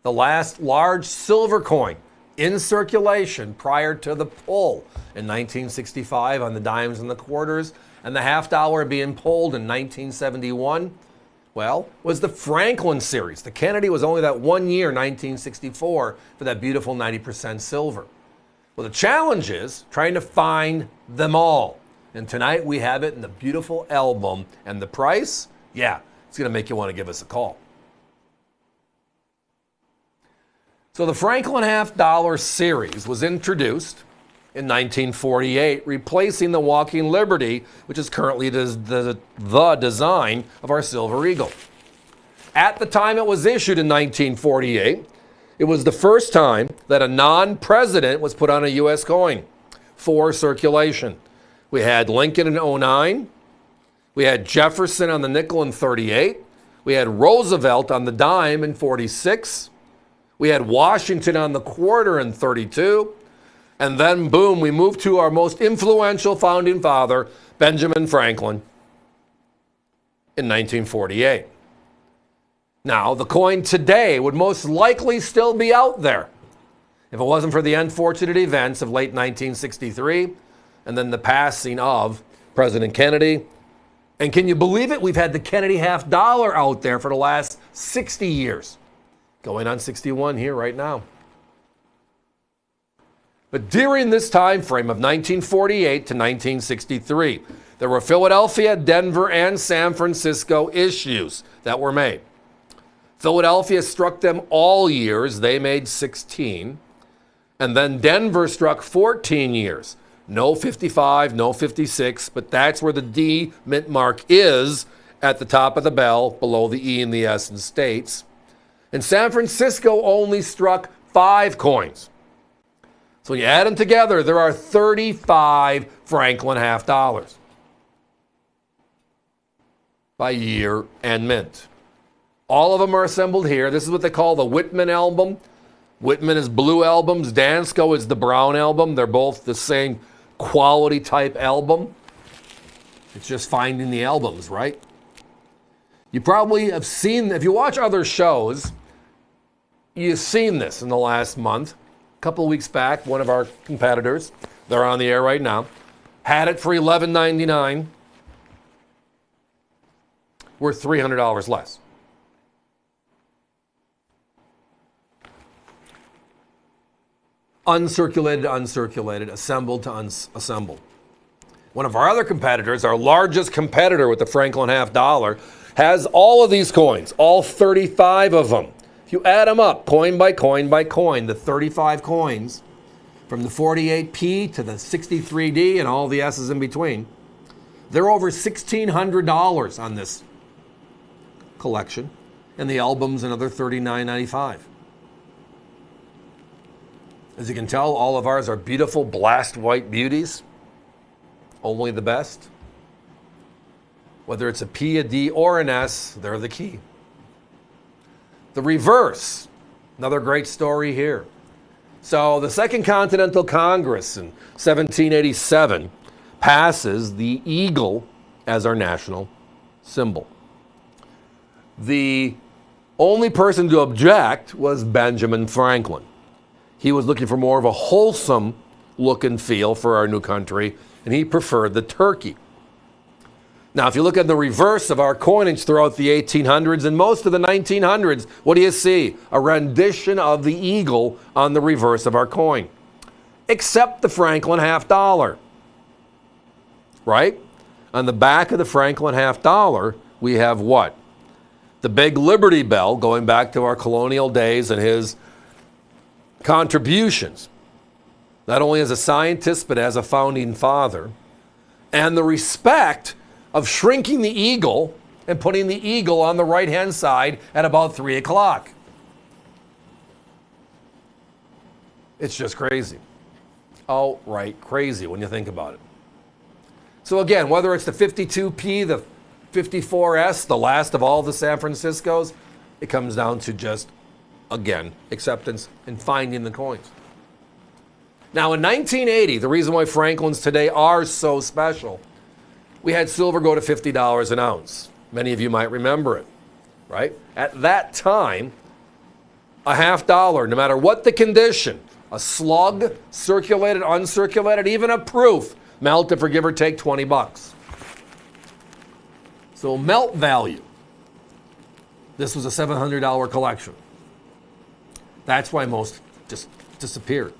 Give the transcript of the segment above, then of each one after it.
the last large silver coin in circulation prior to the pull in 1965 on the dimes and the quarters, and the half dollar being pulled in 1971, well, was the Franklin series. The Kennedy was only that 1 year, 1964, for that beautiful 90% silver. Well, the challenge is trying to find them all. And tonight we have it in the beautiful album. And the price, yeah, it's going to make you want to give us a call. So the Franklin half dollar series was introduced in 1948, replacing the Walking Liberty, which is currently the design of our Silver Eagle. At the time it was issued in 1948, it was the first time that a non-president was put on a U.S. coin for circulation. We had Lincoln in 09, we had Jefferson on the nickel in 38, we had Roosevelt on the dime in 46, we had Washington on the quarter in 32, and then, boom, we moved to our most influential founding father, Benjamin Franklin, in 1948. Now, the coin today would most likely still be out there if it wasn't for the unfortunate events of late 1963 and then the passing of President Kennedy. And can you believe it? We've had the Kennedy half dollar out there for the last 60 years, going on 61 here right now. But during this time frame of 1948 to 1963, there were Philadelphia, Denver, and San Francisco issues that were made. Philadelphia struck them all years. They made 16. And then Denver struck 14 years. No 55, no 56, but that's where the D mint mark is at the top of the bell, below the E and the S in states. And San Francisco only struck 5 coins. So when you add them together, there are 35 Franklin half dollars by year and mint. All of them are assembled here. This is what they call the Whitman album. Whitman is blue albums. Dansko is the brown album. They're both the same quality type album. It's just finding the albums, right? You probably have seen, if you watch other shows, you've seen this in the last month. A couple of weeks back, one of our competitors, they're on the air right now, had it for $11.99, worth $300 less. Uncirculated, assembled to unassembled. One of our other competitors, our largest competitor with the Franklin half dollar, has all of these coins, all 35 of them. If you add them up, coin by coin by coin, the 35 coins, from the 48P to the 63D and all the S's in between, they're over $1,600 on this collection, and the album's another $39.95. As you can tell, all of ours are beautiful blast white beauties, only the best. Whether it's a P, a D, or an S, they're the key. The reverse, another great story here. So the Second Continental Congress in 1787 passes the eagle as our national symbol. The only person to object was Benjamin Franklin. He was looking for more of a wholesome look and feel for our new country, and he preferred the turkey. Now, if you look at the reverse of our coinage throughout the 1800s and most of the 1900s, what do you see? A rendition of the eagle on the reverse of our coin. Except the Franklin half dollar. Right? On the back of the Franklin half dollar, we have what? The big Liberty Bell, going back to our colonial days and his contributions, not only as a scientist, but as a founding father. And the respect of shrinking the eagle and putting the eagle on the right-hand side at about 3 o'clock. It's just crazy. Outright crazy when you think about it. So again, whether it's the 52P, the 54S, the last of all the San Franciscos, it comes down to just, again, acceptance and finding the coins. Now in 1980, the reason why Franklins today are so special, we had silver go to $50 an ounce. Many of you might remember it, right? At that time, a $50, no matter what the condition, a slug, circulated, uncirculated, even a proof, melted for give or take 20 bucks. So melt value. This was a $700 collection. That's why most just disappeared.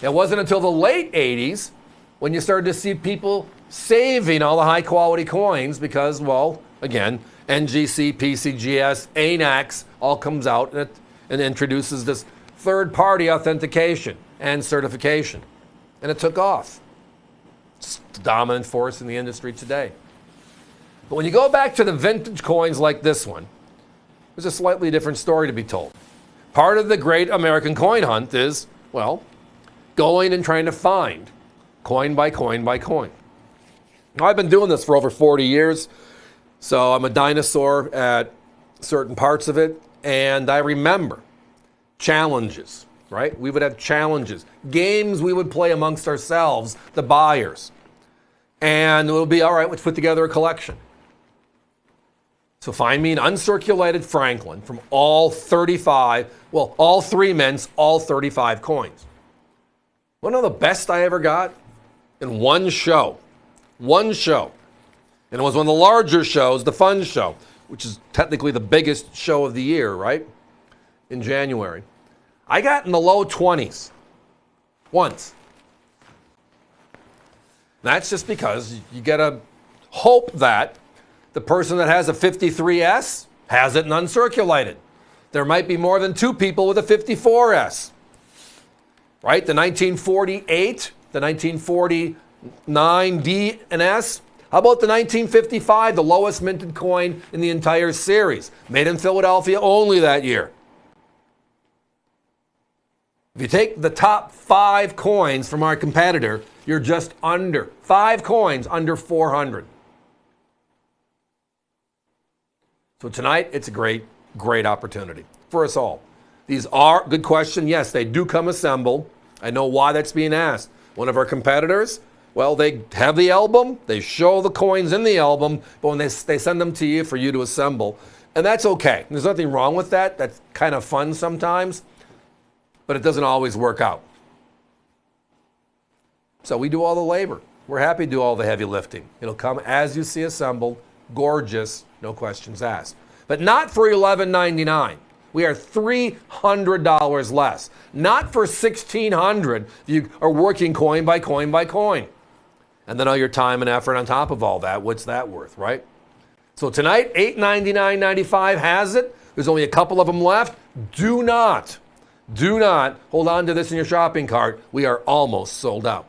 It wasn't until the late 80s when you started to see people saving all the high quality coins because, well, again, NGC, PCGS, ANACS all comes out and introduces this third-party authentication and certification. And it took off. It's the dominant force in the industry today. But when you go back to the vintage coins like this one, there's a slightly different story to be told. Part of the great American coin hunt is, well, going and trying to find coin by coin by coin. Now, I've been doing this for over 40 years, so I'm a dinosaur at certain parts of it, and I remember challenges, right? We would have challenges, games we would play amongst ourselves, the buyers, and it would be, all right, let's put together a collection. So find me an uncirculated Franklin from all 35, well, all three mints, all 35 coins. Want to know the best I ever got? In one show. One show. And it was one of the larger shows, the Fun Show, which is technically the biggest show of the year, right? In January. I got in the low 20s. Once. That's just because you got to hope that the person that has a 53S has it in uncirculated. There might be more than two people with a 54S. Right? The 1948, the 1949 D and S. How about the 1955, the lowest minted coin in the entire series? Made in Philadelphia only that year. If you take the top 5 coins from our competitor, you're just under 5 coins under 400. So tonight, it's a great, great opportunity for us all. These are, good question, yes, they do come assembled. I know why that's being asked. One of our competitors, well, they have the album, they show the coins in the album, but when they send them to you for you to assemble, and that's okay. There's nothing wrong with that. That's kind of fun sometimes, but it doesn't always work out. So we do all the labor. We're happy to do all the heavy lifting. It'll come as you see assembled, gorgeous, no questions asked. But not for $11.99. We are $300 less. Not for $1,600 if you are working coin by coin by coin. And then all your time and effort on top of all that, what's that worth, right? So tonight, $899.95 has it. There's only a couple of them left. Do not hold on to this in your shopping cart. We are almost sold out.